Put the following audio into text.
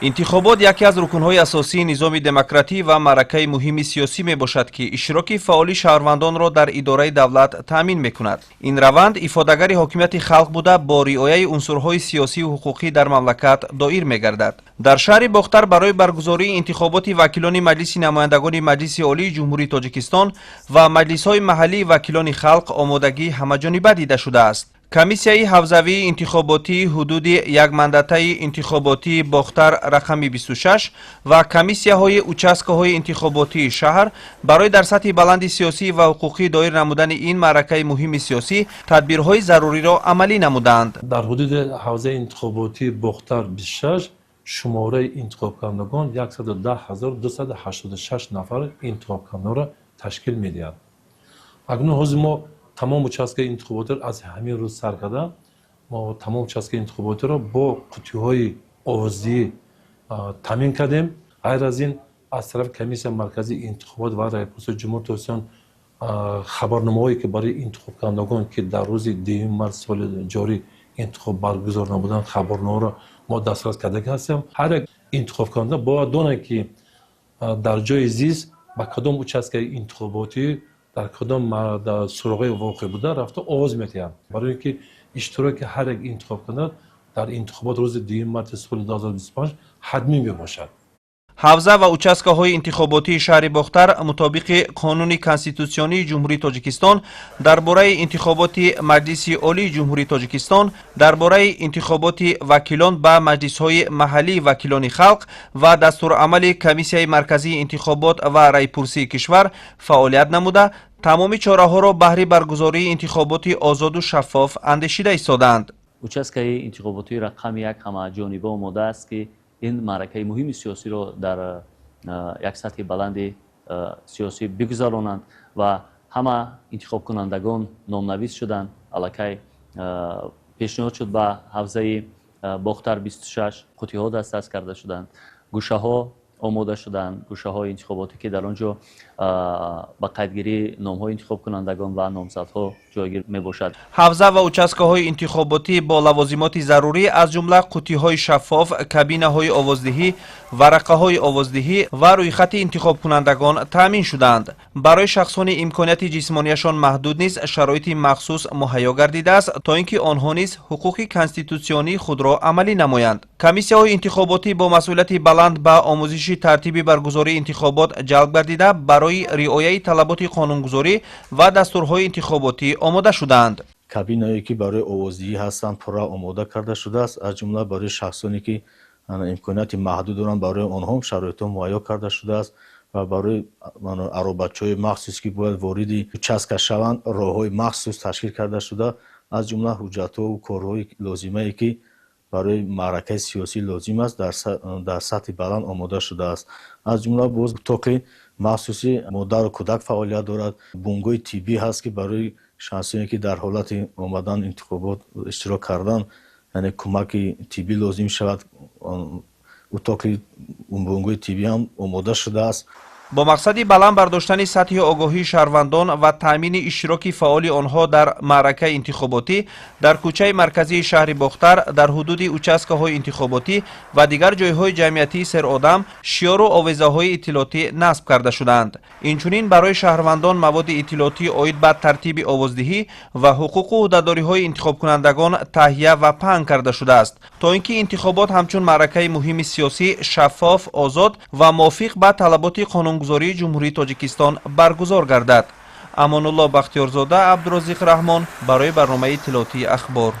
интихобот яке аз рукунҳои асосии низоми демократӣ ва маъракаи муҳими сиёсӣ мебошад, ки иштироки фаъоли шаҳрвандонро дар идораи давлат таъмин мекунад. ин раванд ифодагари ҳокимияти халқ буда бо риояи унсурҳои сиёсиву ҳуқуқӣ дар мамлакат доир мегардад. дар шаҳри бохтар барои баргузории интихоботи вакилони маҷлиси намояндагони маҷлиси олии ҷумҳурии тоҷикистон ва маҷлисҳои маҳаллии вакилони халқ омодагӣ ҳамаҷониба дида шудааст. комиссияи ҳавзавии интихоботии ҳудуди якмандатаи интихоботии бохтар рақами 26 ва комиссияҳои участкаҳои интихоботии шаҳр барои дар сатҳи баланди сиёсӣ ва ҳуқуқӣ доир намудани ин маъракаи муҳими сиёсӣ тадбирҳои заруриро амалӣ намуданд. дар ҳудуди ҳавзаи интихоботии бохтар 26 шумораи интихобкунандагон 110286 нафар интихобкунандонро ташкил медиҳад. акнун ҳозир мо тамом участкаи интихоботиро аз ҳамин рӯз сар карда мо тамом участкаи интихоботиро бо қуттиҳои овоздиҳӣ таъмин кардем. ғайр аз ин аз тарафи комиссияи марказии интихобот ва райпурси ҷумҳури тоҷикистон хабарномаҳое ки барои интихобкунандагон ки дар рӯзи 2 март соли ҷорӣ интихоб баргузор намуданд хабарномаро мо дастрас кардаги ҳастем. ҳар як интихобкунанда бояд донад ки дар ҷои зист ба кадом участкаи интихоботӣ дар кадом суроғи воқеъ буда рафта овоз метиҳад, барои ин ки иштироки ҳар як интихобкунанда дар интихобот рӯзи 2 марти соли 2025 ҳатмӣ мебошад. ҳавза ва участкаҳои интихоботии шаҳри бохтар мутобиқи қонуни конститутсионии ҷумҳурии тоҷикистон дар бораи интихоботи маҷлиси олии ҷумҳурии тоҷикистон, дар бораи интихоботи вакилон ба маҷлисҳои маҳаллии вакилони халқ ва дастурамали комиссияи марказии интихобот ва райпурсии кишвар фаъолият намуда тамоми чораҳоро баҳри баргузории интихоботи озоду шаффоф андешида истоданд. участкаи интихоботии рақами 1 ҳамаҷониба омода аст ки ин маъракаи муҳими сиёсиро дар як сатҳи баланди сиёсӣ бигузаронанд ва ҳама интихобкунандагон номнавис шуданд. аллакай пешниҳод шуд ба ҳавзаи бохтар 26 қуттиҳо дастарс карда шуданд, гӯшаҳо омода шуданд, гӯшаҳои интихоботӣ ки дар он ҷо ба қайдгирии номҳои интихобкунандагон ва номзадҳо ҷойгир мебошад. ҳавза ва участкаҳои интихоботӣ бо лавозимоти зарурӣ аз ҷумла қуттиҳои шаффоф, кабинаҳои овоздиҳӣ, варақаҳои овоздиҳӣ ва рӯйхати интихобкунандагон таъмин шуданд. барои шахсони имконияти ҷисмонияшон маҳдуд низ шароити махсус муҳайё гардидааст, то ин ки онҳо низ ҳуқуқи конститутсионии худро амалӣ намоянд. комиссияҳои интихоботӣ бо масъулияти баланд ба омӯзиши тартиби баргузории интихобот ҷалб гардида барои риояи талаботи қонунгузорӣ ва дастурҳои интихоботӣ омода шудаанд. кабинае ки барои овоздиҳӣ ҳастанд пурра омода карда шудааст, аз ҷумла барои шахсоне ки имконияти маҳдуд доранд барои онҳо шароитҳо муҳайё карда шудааст ва барои аробатчиҳои махсус ки бояд вориди участка шаванд роҳҳои махсус ташкил карда шуда, аз ҷумла ҳуҷҷатҳову корҳои лозимае ки барои маъракаи сиёсӣ лозим аст дар сатҳи баланд омода шудааст. аз ҷумла боз утоқи махсуси модару кӯдак фаъолият дорад, бунгоҳи тиббӣ ҳаст ки барои шахсоне ки дар ҳолати омадан интихобот иштирок кардан, яъне кӯмаки тиббӣ лозим шавад, утоқи бунгоҳи тиббӣ ҳам омода шудааст. бо мақсади баланд бардоштани сатҳи огоҳии шаҳрвандон ва таъмини иштироки фаъоли онҳо дар маъракаи интихоботӣ дар кӯчаи марказии шаҳри бохтар, дар ҳудуди участкаҳои интихоботӣ ва дигар ҷойҳои ҷамъиятии серодам шиёру овезаҳои иттилоотӣ насб карда шуданд. инчунин барои шаҳрвандон маводи иттилоотӣ оид ба тартиби овоздиҳӣ ва ҳуқуқу ӯҳдадориҳои интихобкунандагон таҳия ва паҳн карда шудааст, то ин ки интихобот ҳамчун маъракаи муҳими сиёсӣ шаффоф, озод ва мувофиқ ба талаботи қонунгузории ҷумҳурии тоҷикистон баргузор гардад. амонулло бахтиёрзода, абдурозиқ раҳмон барои барномаи иттилоотии ахбор.